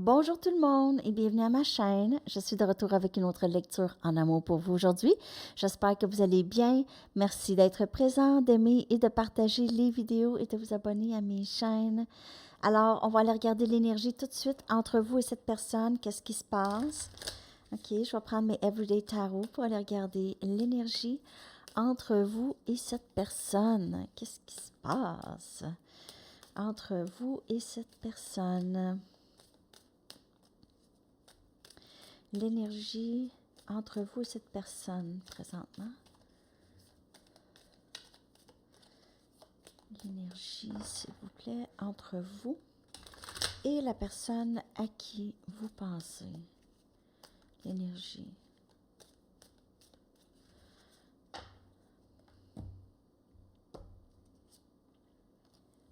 Bonjour tout le monde et bienvenue à ma chaîne. Je suis de retour avec une autre lecture en amour pour vous aujourd'hui. J'espère que vous allez bien. Merci d'être présent, d'aimer et de partager les vidéos et de vous abonner à mes chaînes. Alors, on va aller regarder l'énergie tout de suite entre vous et cette personne. Qu'est-ce qui se passe? OK, je vais prendre mes Everyday Tarot pour aller regarder l'énergie entre vous et cette personne. Qu'est-ce qui se passe entre vous et cette personne? L'énergie entre vous et cette personne présentement. L'énergie, s'il vous plaît, entre vous et la personne à qui vous pensez. L'énergie.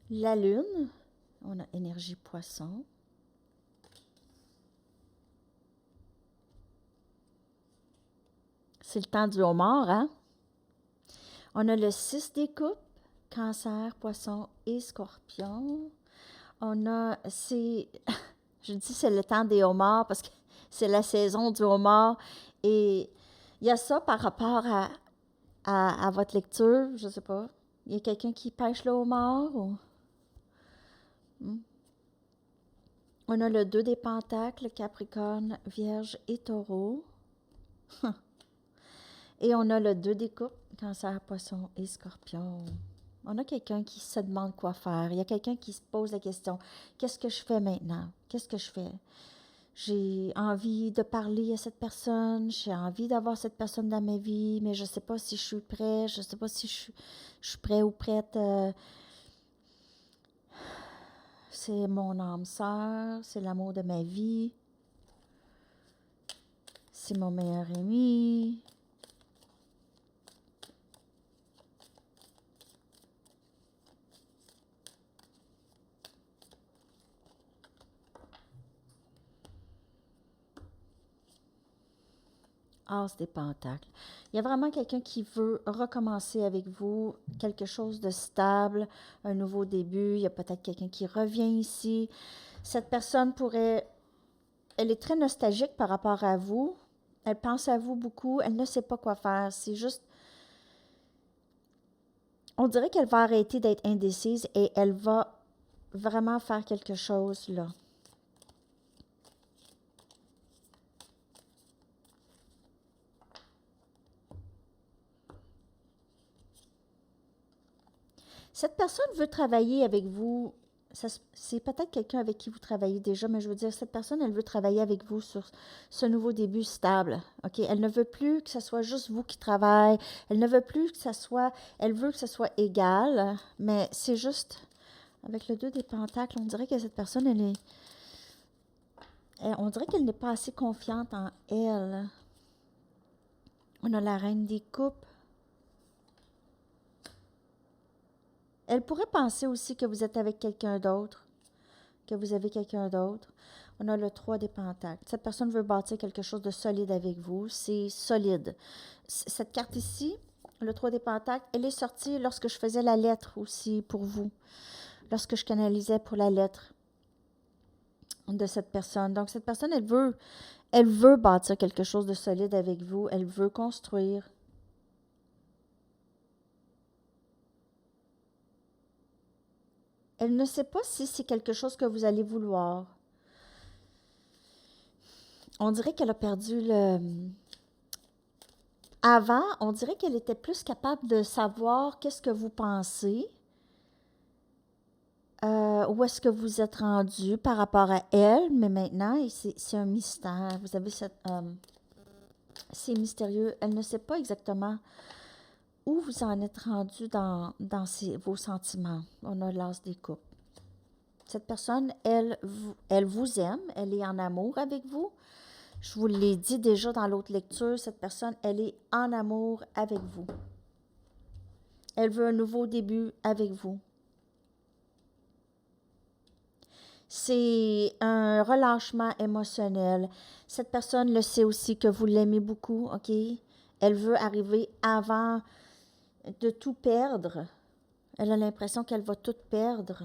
La lune, on a énergie poisson. C'est le temps du homard, hein? On a le 6 des coupes, cancer, poisson et scorpion. On a, je dis c'est le temps des homards parce que c'est la saison du homard. Et il y a ça par rapport à votre lecture, je ne sais pas. Il y a quelqu'un qui pêche le homard ou... On a le 2 des pentacles, Capricorne, Vierge et Taureau. Et on a le 2 des coupes, Cancer, Poisson et Scorpion. On a quelqu'un qui se demande quoi faire. Il y a quelqu'un qui se pose la question, qu'est-ce que je fais maintenant? Qu'est-ce que je fais? J'ai envie de parler à cette personne, j'ai envie d'avoir cette personne dans ma vie, mais je ne sais pas si je suis prêt, je ne sais pas si je suis prêt ou prête. C'est mon âme sœur, c'est l'amour de ma vie, c'est mon meilleur ami. As des pentacles. Il y a vraiment quelqu'un qui veut recommencer avec vous, quelque chose de stable, un nouveau début. Il y a peut-être quelqu'un qui revient ici. Cette personne elle est très nostalgique par rapport à vous. Elle pense à vous beaucoup. Elle ne sait pas quoi faire. C'est juste, on dirait qu'elle va arrêter d'être indécise et elle va vraiment faire quelque chose là. Cette personne veut travailler avec vous. C'est peut-être quelqu'un avec qui vous travaillez déjà, mais je veux dire, cette personne, elle veut travailler avec vous sur ce nouveau début stable. OK? Elle ne veut plus que ce soit juste vous qui travaillez. Elle ne veut plus que ça soit... Elle veut que ce soit égal, mais c'est juste... Avec le 2 des pentacles, on dirait que cette personne, on dirait qu'elle n'est pas assez confiante en elle. On a la reine des coupes. Elle pourrait penser aussi que vous êtes avec quelqu'un d'autre, que vous avez quelqu'un d'autre. On a le 3 des pentacles. Cette personne veut bâtir quelque chose de solide avec vous. C'est solide. Cette carte ici, le 3 des pentacles, elle est sortie lorsque je faisais la lettre aussi pour vous. Lorsque je canalisais pour la lettre de cette personne. Donc, cette personne, elle veut bâtir quelque chose de solide avec vous. Elle veut construire. Elle ne sait pas si c'est quelque chose que vous allez vouloir. On dirait qu'elle a perdu le... Avant, on dirait qu'elle était plus capable de savoir qu'est-ce que vous pensez, où est-ce que vous êtes rendu par rapport à elle, mais maintenant, c'est un mystère. Vous avez cette... c'est mystérieux. Elle ne sait pas exactement où vous en êtes rendu dans vos sentiments. On a l'as des coupes. Cette personne, elle vous aime, elle est en amour avec vous. Je vous l'ai dit déjà dans l'autre lecture, cette personne, elle est en amour avec vous. Elle veut un nouveau début avec vous. C'est un relâchement émotionnel. Cette personne le sait aussi que vous l'aimez beaucoup, OK? Elle veut arriver avant de tout perdre. Elle a l'impression qu'elle va tout perdre.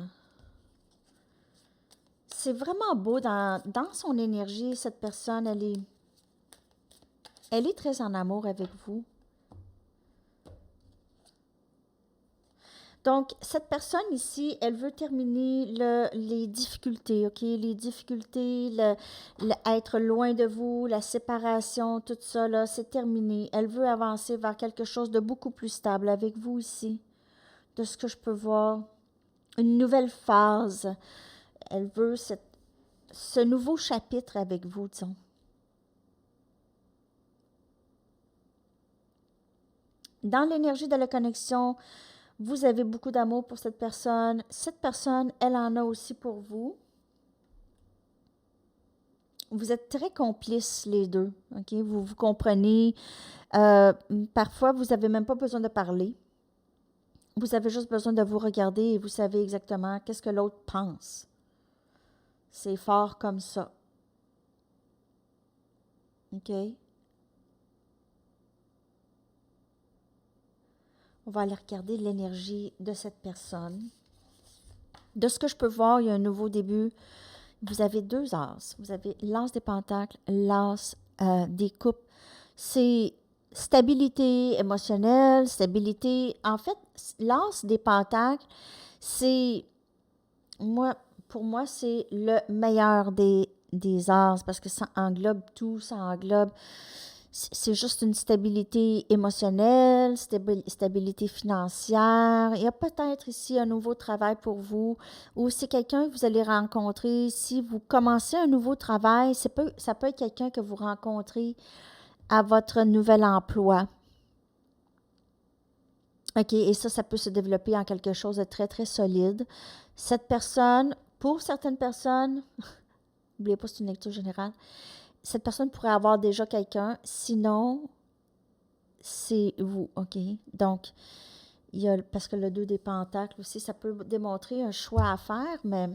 c'est vraiment beau dans son énergie. Cette personne, elle est très en amour avec vous. Donc, cette personne ici, elle veut terminer les difficultés, OK? Les difficultés, être loin de vous, la séparation, tout ça, là, c'est terminé. Elle veut avancer vers quelque chose de beaucoup plus stable avec vous ici, de ce que je peux voir. Une nouvelle phase. Elle veut ce nouveau chapitre avec vous, disons. Dans l'énergie de la connexion, vous avez beaucoup d'amour pour cette personne. Cette personne, elle en a aussi pour vous. Vous êtes très complices, les deux. OK? Vous vous comprenez. Parfois, vous n'avez même pas besoin de parler. Vous avez juste besoin de vous regarder et vous savez exactement qu'est-ce que l'autre pense. C'est fort comme ça. OK? On va aller regarder l'énergie de cette personne. De ce que je peux voir, il y a un nouveau début. Vous avez deux as. Vous avez l'as des pentacles, l'as des coupes. C'est stabilité émotionnelle, stabilité. En fait, l'as des pentacles, c'est, pour moi, c'est le meilleur des as parce que ça englobe tout, ça englobe. C'est juste une stabilité émotionnelle, stabilité financière. Il y a peut-être ici un nouveau travail pour vous ou c'est quelqu'un que vous allez rencontrer. Si vous commencez un nouveau travail, ça peut être quelqu'un que vous rencontrez à votre nouvel emploi. OK, et ça peut se développer en quelque chose de très, très solide. Cette personne, pour certaines personnes, n'oubliez pas, c'est une lecture générale, cette personne pourrait avoir déjà quelqu'un, sinon, c'est vous, OK? Donc, parce que le 2 des pentacles aussi, ça peut démontrer un choix à faire, mais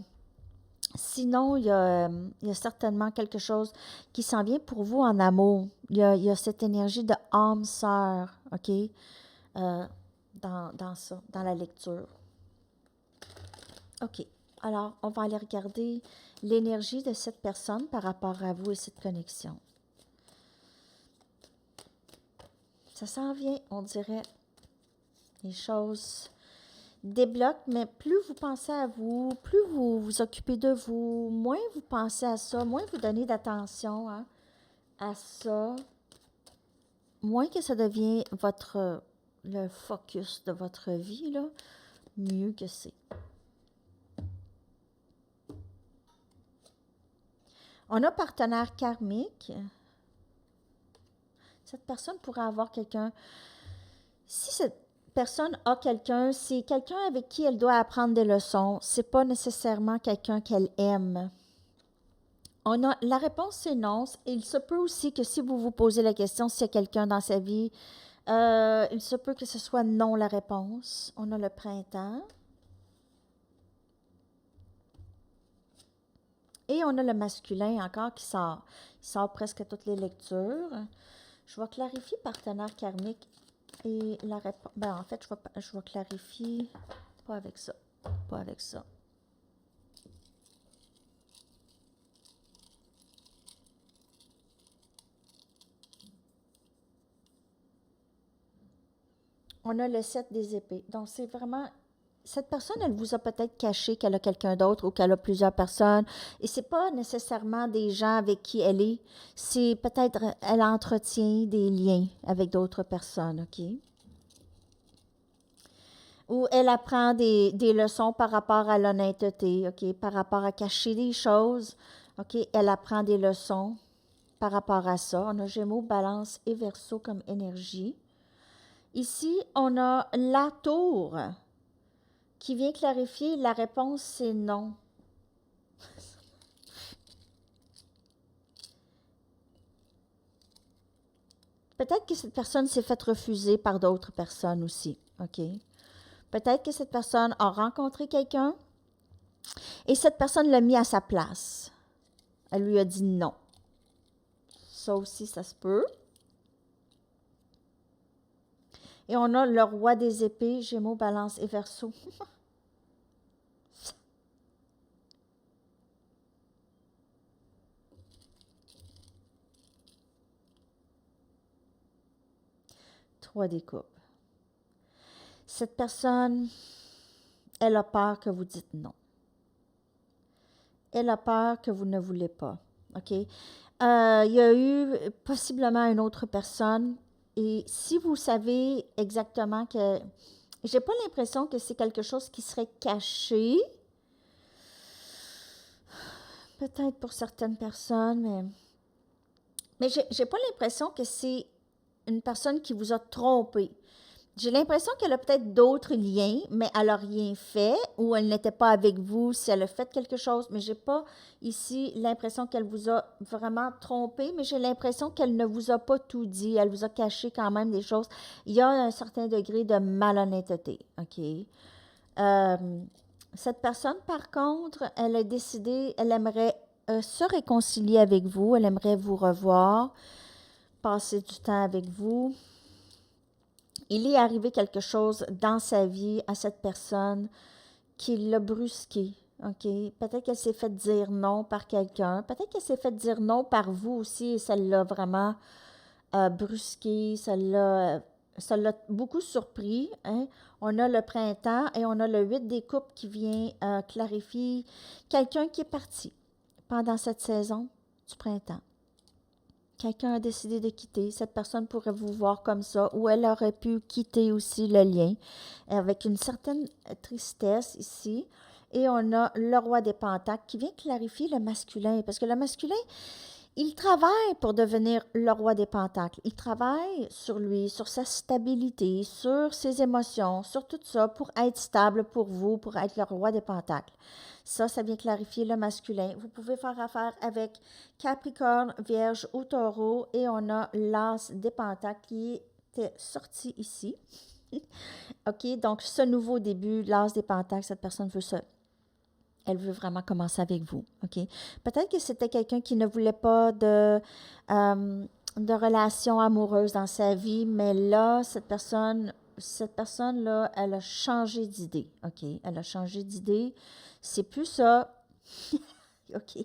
sinon, il y a certainement quelque chose qui s'en vient pour vous en amour. Il y a cette énergie de âme sœur, OK? Dans ça, dans la lecture. OK. Alors, on va aller regarder l'énergie de cette personne par rapport à vous et cette connexion. Ça s'en vient, on dirait. Les choses débloquent, mais plus vous pensez à vous, plus vous vous occupez de vous, moins vous pensez à ça, moins vous donnez d'attention à ça, moins que ça devient le focus de votre vie, là, mieux que c'est. On a partenaire karmique. Cette personne pourrait avoir quelqu'un. Si cette personne a quelqu'un, c'est quelqu'un avec qui elle doit apprendre des leçons. C'est pas nécessairement quelqu'un qu'elle aime. La réponse, c'est non. Il se peut aussi que si vous vous posez la question s'il y a quelqu'un dans sa vie, il se peut que ce soit non la réponse. On a le printemps. Et on a le masculin encore qui sort. Il sort presque toutes les lectures. Je vais clarifier partenaire karmique et la réponse. Ben, en fait, je vais clarifier. Pas avec ça. Pas avec ça. On a le 7 des épées. Donc, c'est vraiment. Cette personne, elle vous a peut-être caché qu'elle a quelqu'un d'autre ou qu'elle a plusieurs personnes. Et c'est pas nécessairement des gens avec qui elle est. C'est peut-être, elle entretient des liens avec d'autres personnes, OK? Ou elle apprend des leçons par rapport à l'honnêteté, OK? Par rapport à cacher des choses, OK? Elle apprend des leçons par rapport à ça. On a Gémeaux, Balance et Verseau comme énergie. Ici, on a la tour qui vient clarifier. La réponse, c'est non. Peut-être que cette personne s'est faite refuser par d'autres personnes aussi, OK? Peut-être que cette personne a rencontré quelqu'un et cette personne l'a mis à sa place. Elle lui a dit non. Ça aussi, ça se peut. Et on a le roi des épées, Gémeaux, Balance et Verseau. 3 des coupes. Cette personne, elle a peur que vous dites non. Elle a peur que vous ne voulez pas. OK? Il y a eu possiblement une autre personne. Et si vous savez exactement que... J'ai pas l'impression que c'est quelque chose qui serait caché. Peut-être pour certaines personnes, mais j'ai pas l'impression que c'est une personne qui vous a trompé. J'ai l'impression qu'elle a peut-être d'autres liens, mais elle n'a rien fait, ou elle n'était pas avec vous si elle a fait quelque chose, mais j'ai pas ici l'impression qu'elle vous a vraiment trompé, mais j'ai l'impression qu'elle ne vous a pas tout dit, elle vous a caché quand même des choses. Il y a un certain degré de malhonnêteté, OK? Cette personne, par contre, elle a décidé, elle aimerait se réconcilier avec vous, elle aimerait vous revoir, passer du temps avec vous. Il est arrivé quelque chose dans sa vie à cette personne qui l'a brusqué. OK? Peut-être qu'elle s'est fait dire non par quelqu'un. Peut-être qu'elle s'est fait dire non par vous aussi et ça l'a vraiment brusqué. Ça l'a beaucoup surpris. Hein? On a le printemps et on a le 8 des coupes qui vient clarifier quelqu'un qui est parti pendant cette saison du printemps. Quelqu'un a décidé de quitter. Cette personne pourrait vous voir comme ça, ou elle aurait pu quitter aussi le lien avec une certaine tristesse ici. Et on a le roi des pentacles qui vient clarifier le masculin, parce que le masculin, il travaille pour devenir le roi des pentacles. Il travaille sur lui, sur sa stabilité, sur ses émotions, sur tout ça pour être stable pour vous, pour être le roi des pentacles. Ça vient clarifier le masculin. Vous pouvez faire affaire avec Capricorne, Vierge ou Taureau et on a l'As des pentacles qui était sorti ici. OK, donc ce nouveau début, l'As des pentacles, cette personne veut ça. Elle veut vraiment commencer avec vous, OK? Peut-être que c'était quelqu'un qui ne voulait pas de relation amoureuse dans sa vie, mais là, cette personne-là, elle a changé d'idée, OK? Elle a changé d'idée. C'est plus ça. OK.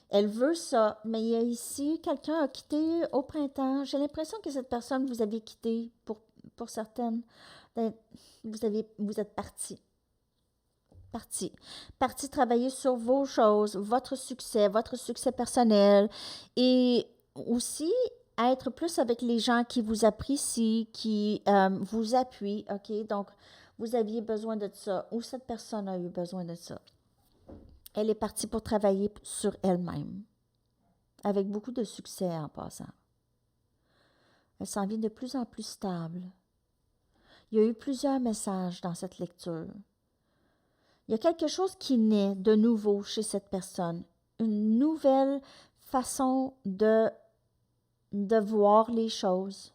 Elle veut ça, mais il y a ici, quelqu'un a quitté au printemps. J'ai l'impression que cette personne, vous avez quitté pour certaines. Vous êtes parti. Parti travailler sur vos choses, votre succès personnel et aussi être plus avec les gens qui vous apprécient, qui vous appuient, OK? Donc, vous aviez besoin de ça ou cette personne a eu besoin de ça. Elle est partie pour travailler sur elle-même, avec beaucoup de succès en passant. Elle s'en vient de plus en plus stable. Il y a eu plusieurs messages dans cette lecture. Il y a quelque chose qui naît de nouveau chez cette personne, une nouvelle façon de voir les choses.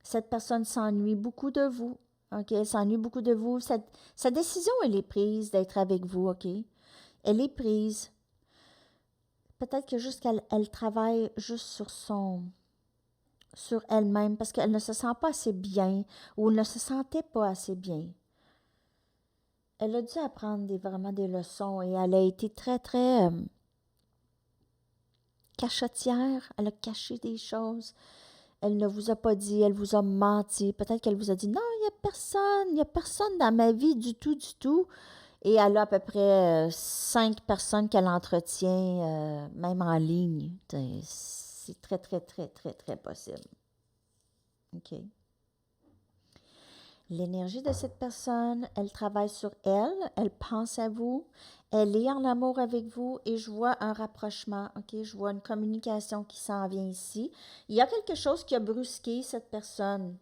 Cette personne s'ennuie beaucoup de vous, OK? Elle s'ennuie beaucoup de vous. Sa décision, elle est prise d'être avec vous, OK? Elle est prise. Peut-être que juste qu'elle travaille juste sur elle-même parce qu'elle ne se sent pas assez bien ou ne se sentait pas assez bien. Elle a dû apprendre vraiment des leçons et elle a été très, très cachetière. Elle a caché des choses. Elle ne vous a pas dit, elle vous a menti. Peut-être qu'elle vous a dit, non, il n'y a personne dans ma vie du tout, du tout. Et elle a à peu près 5 personnes qu'elle entretient, même en ligne. C'est très, très, très, très, très possible. OK. L'énergie de cette personne, elle travaille sur elle, elle pense à vous, elle est en amour avec vous et je vois un rapprochement, OK? Je vois une communication qui s'en vient ici. Il y a quelque chose qui a brusqué cette personne.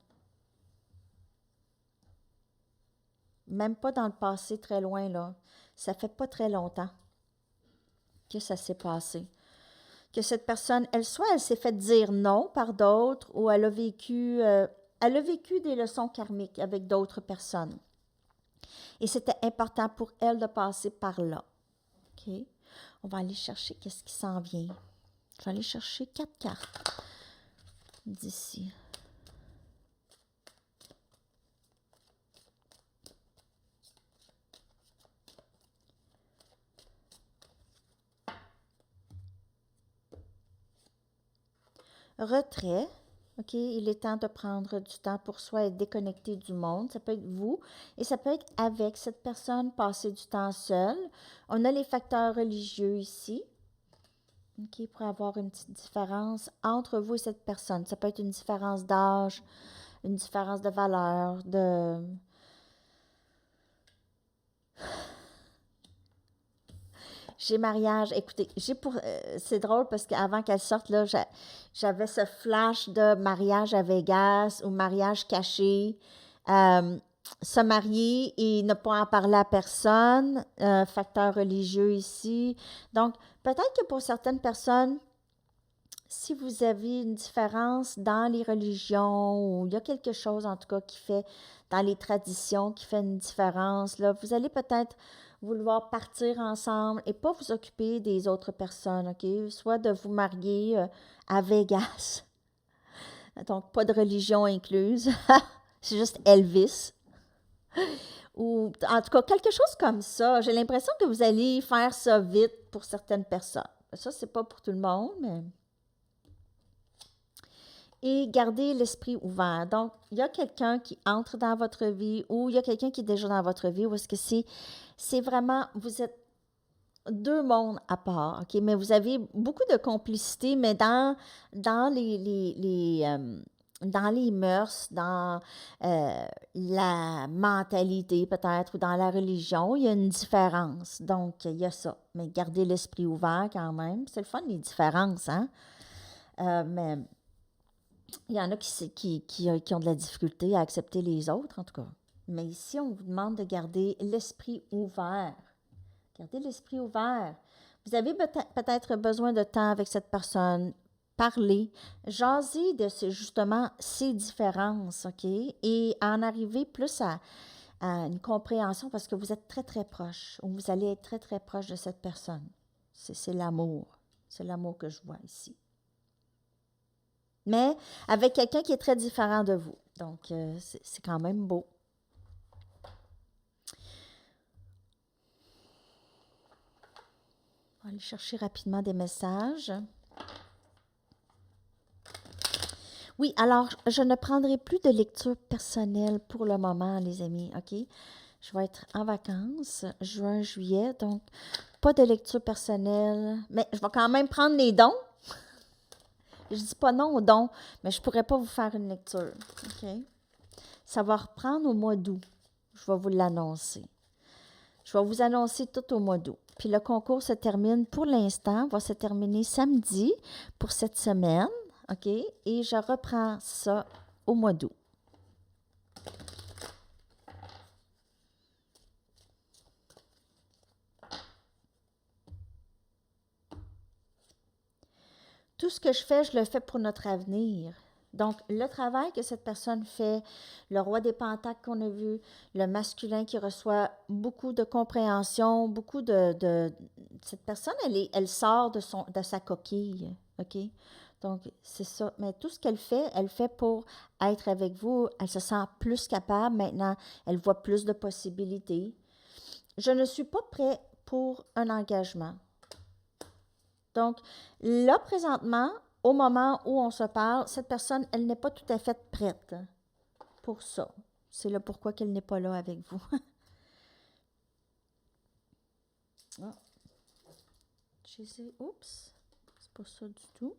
Même pas dans le passé très loin, là. Ça fait pas très longtemps que ça s'est passé. Que cette personne, elle s'est fait dire non par d'autres ou elle a vécu des leçons karmiques avec d'autres personnes. Et c'était important pour elle de passer par là. OK? On va aller chercher qu'est-ce qui s'en vient. Je vais aller chercher 4 cartes d'ici. Retrait. OK? Il est temps de prendre du temps pour soi et déconnecter du monde. Ça peut être vous et ça peut être avec cette personne, passer du temps seul. On a les facteurs religieux ici. OK? Pour avoir une petite différence entre vous et cette personne. Ça peut être une différence d'âge, une différence de valeur, de... J'ai mariage. Écoutez, c'est drôle parce qu'avant qu'elle sorte, là, j'avais ce flash de mariage à Vegas ou mariage caché. Euh, Se marier et ne pas en parler à personne. Facteur religieux ici. Donc, peut-être que pour certaines personnes, si vous avez une différence dans les religions ou il y a quelque chose en tout cas qui fait dans les traditions qui fait une différence, là, vous allez peut-être vouloir partir ensemble et pas vous occuper des autres personnes, OK? Soit de vous marier à Vegas, donc pas de religion incluse, c'est juste Elvis. Ou en tout cas quelque chose comme ça. J'ai l'impression que vous allez faire ça vite pour certaines personnes. Ça, c'est pas pour tout le monde, mais... Et gardez l'esprit ouvert. Donc, il y a quelqu'un qui entre dans votre vie ou il y a quelqu'un qui est déjà dans votre vie ou est-ce que c'est vraiment, vous êtes deux mondes à part, OK? Mais vous avez beaucoup de complicité, mais dans dans les mœurs, dans la mentalité peut-être ou dans la religion, il y a une différence. Donc, il y a ça. Mais gardez l'esprit ouvert quand même. C'est le fun, les différences, hein? Mais il y en a qui ont de la difficulté à accepter les autres, en tout cas. Mais ici, on vous demande de garder l'esprit ouvert. Gardez l'esprit ouvert. Vous avez peut-être besoin de temps avec cette personne. Parler, jaser de justement ces différences, OK? Et en arriver plus à une compréhension parce que vous êtes très, très proche ou vous allez être très, très proche de cette personne. C'est l'amour. C'est l'amour que je vois ici. Mais avec quelqu'un qui est très différent de vous. Donc, c'est quand même beau. On va aller chercher rapidement des messages. Oui, alors, je ne prendrai plus de lecture personnelle pour le moment, les amis, OK? Je vais être en vacances, juin, juillet, donc pas de lecture personnelle. Mais je vais quand même prendre les dons. Je dis pas non aux dons, mais je ne pourrais pas vous faire une lecture, OK? Ça va reprendre au mois d'août. Je vais vous l'annoncer. Je vais vous annoncer tout au mois d'août. Puis le concours se termine pour l'instant, va se terminer samedi pour cette semaine, OK? Et je reprends ça au mois d'août. Tout ce que je le fais pour notre avenir. Donc, le travail que cette personne fait, le roi des pentacles qu'on a vu, le masculin qui reçoit beaucoup de compréhension, beaucoup cette personne, elle sort de sa coquille, OK? Donc, c'est ça. Mais tout ce qu'elle fait pour être avec vous. Elle se sent plus capable maintenant. Elle voit plus de possibilités. Je ne suis pas prêt pour un engagement. Donc, là, présentement, au moment où on se parle, cette personne, elle n'est pas tout à fait prête pour ça. C'est le pourquoi qu'elle n'est pas là avec vous. Ah. Oups, c'est pas ça du tout.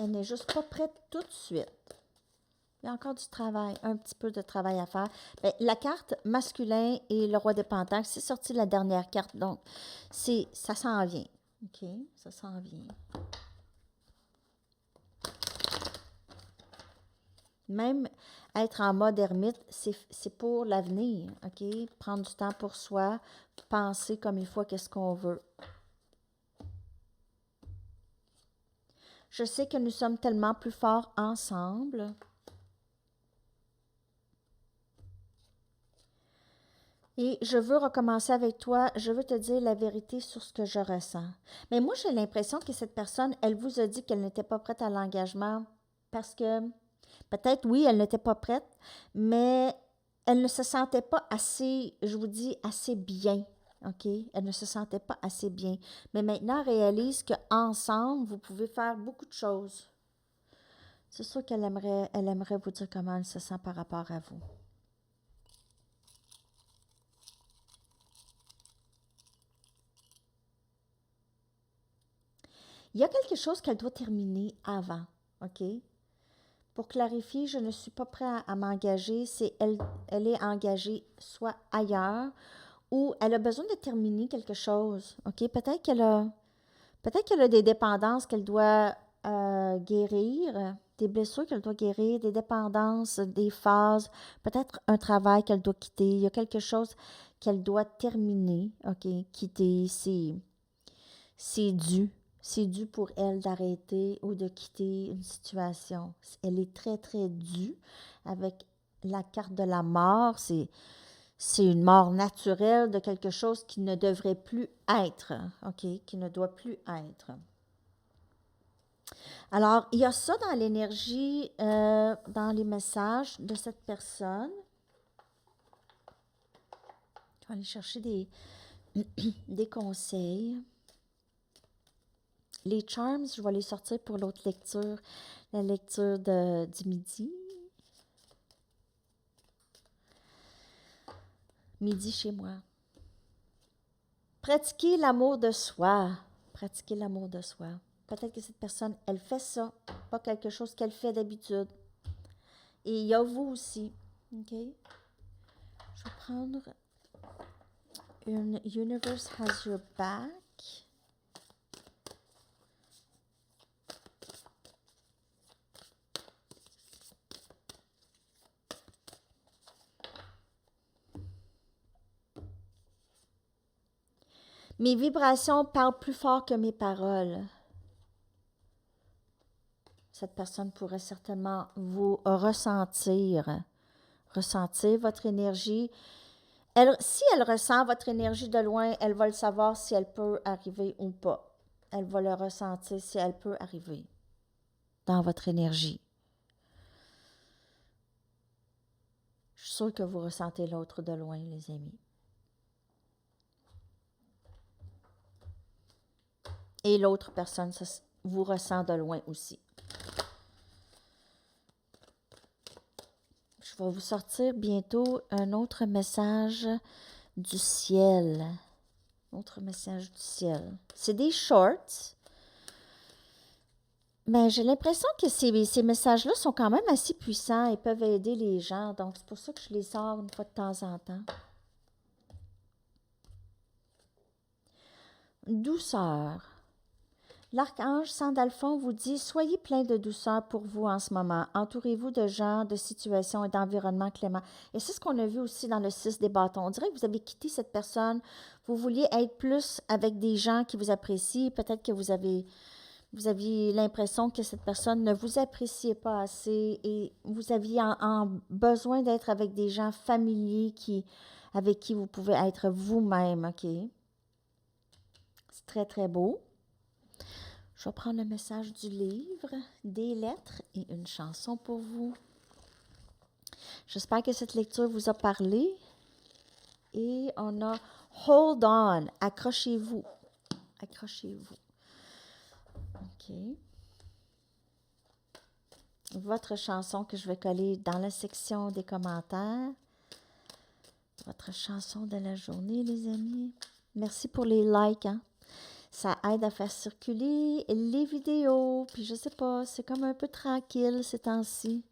Elle n'est juste pas prête tout de suite. Il y a encore du travail, un petit peu de travail à faire. Bien, la carte masculin et le roi des pentacles, c'est sorti la dernière carte, donc ça s'en vient. OK, ça s'en vient. Même être en mode ermite, c'est pour l'avenir, OK? Prendre du temps pour soi, penser comme il faut qu'est-ce qu'on veut. Je sais que nous sommes tellement plus forts ensemble. Et je veux recommencer avec toi, je veux te dire la vérité sur ce que je ressens. Mais moi, j'ai l'impression que cette personne, elle vous a dit qu'elle n'était pas prête à l'engagement parce que peut-être, oui, elle n'était pas prête, mais elle ne se sentait pas assez, je vous dis, assez bien OK? Elle ne se sentait pas assez bien. Mais maintenant, elle réalise qu'ensemble, vous pouvez faire beaucoup de choses. C'est sûr elle aimerait vous dire comment elle se sent par rapport à vous. Il y a quelque chose qu'elle doit terminer avant, OK? Pour clarifier, je ne suis pas prêt à m'engager. Elle est engagée soit ailleurs ou elle a besoin de terminer quelque chose, OK? Peut-être qu'elle a des dépendances qu'elle doit guérir, des blessures qu'elle doit guérir, des dépendances, des phases, peut-être un travail qu'elle doit quitter. Il y a quelque chose qu'elle doit terminer, OK? Quitter, c'est dû. C'est dû pour elle d'arrêter ou de quitter une situation. Elle est très, très due avec la carte de la mort. C'est une mort naturelle de quelque chose qui ne devrait plus être, OK? Qui ne doit plus être. Alors, il y a ça dans l'énergie, dans les messages de cette personne. Je vais aller chercher des conseils. Les charms, je vais les sortir pour l'autre lecture, la lecture du midi. Midi chez moi. Pratiquer l'amour de soi. Pratiquer l'amour de soi. Peut-être que cette personne, elle fait ça, pas quelque chose qu'elle fait d'habitude. Et il y a vous aussi. OK? Je vais prendre une Universe Has Your Back. Mes vibrations parlent plus fort que mes paroles. Cette personne pourrait certainement vous ressentir votre énergie. Si elle ressent votre énergie de loin, elle va le savoir si elle peut arriver ou pas. Elle va le ressentir si elle peut arriver dans votre énergie. Je suis sûre que vous ressentez l'autre de loin, les amis. Et l'autre personne vous ressent de loin aussi. Je vais vous sortir bientôt un autre message du ciel. Autre message du ciel. C'est des shorts. Mais j'ai l'impression que ces messages-là sont quand même assez puissants et peuvent aider les gens. Donc, c'est pour ça que je les sors une fois de temps en temps. Douceur. L'archange Sandalphon vous dit « Soyez plein de douceur pour vous en ce moment. Entourez-vous de gens, de situations et d'environnements cléments. » Et c'est ce qu'on a vu aussi dans le 6 des bâtons. On dirait que vous avez quitté cette personne. Vous vouliez être plus avec des gens qui vous apprécient. Peut-être que vous aviez l'impression que cette personne ne vous appréciait pas assez et vous aviez besoin d'être avec des gens familiers avec qui vous pouvez être vous-même, OK? C'est très, très beau. Je vais prendre le message du livre, des lettres et une chanson pour vous. J'espère que cette lecture vous a parlé. Et on a « Hold on », accrochez-vous. Accrochez-vous. OK. Votre chanson que je vais coller dans la section des commentaires. Votre chanson de la journée, les amis. Merci pour les likes, hein. Ça aide à faire circuler les vidéos. Puis je sais pas, c'est comme un peu tranquille ces temps-ci.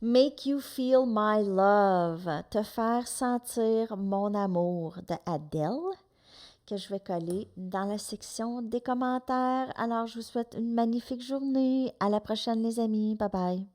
Make you feel my love. Te faire sentir mon amour de Adele, que je vais coller dans la section des commentaires. Alors, je vous souhaite une magnifique journée. À la prochaine, les amis. Bye bye.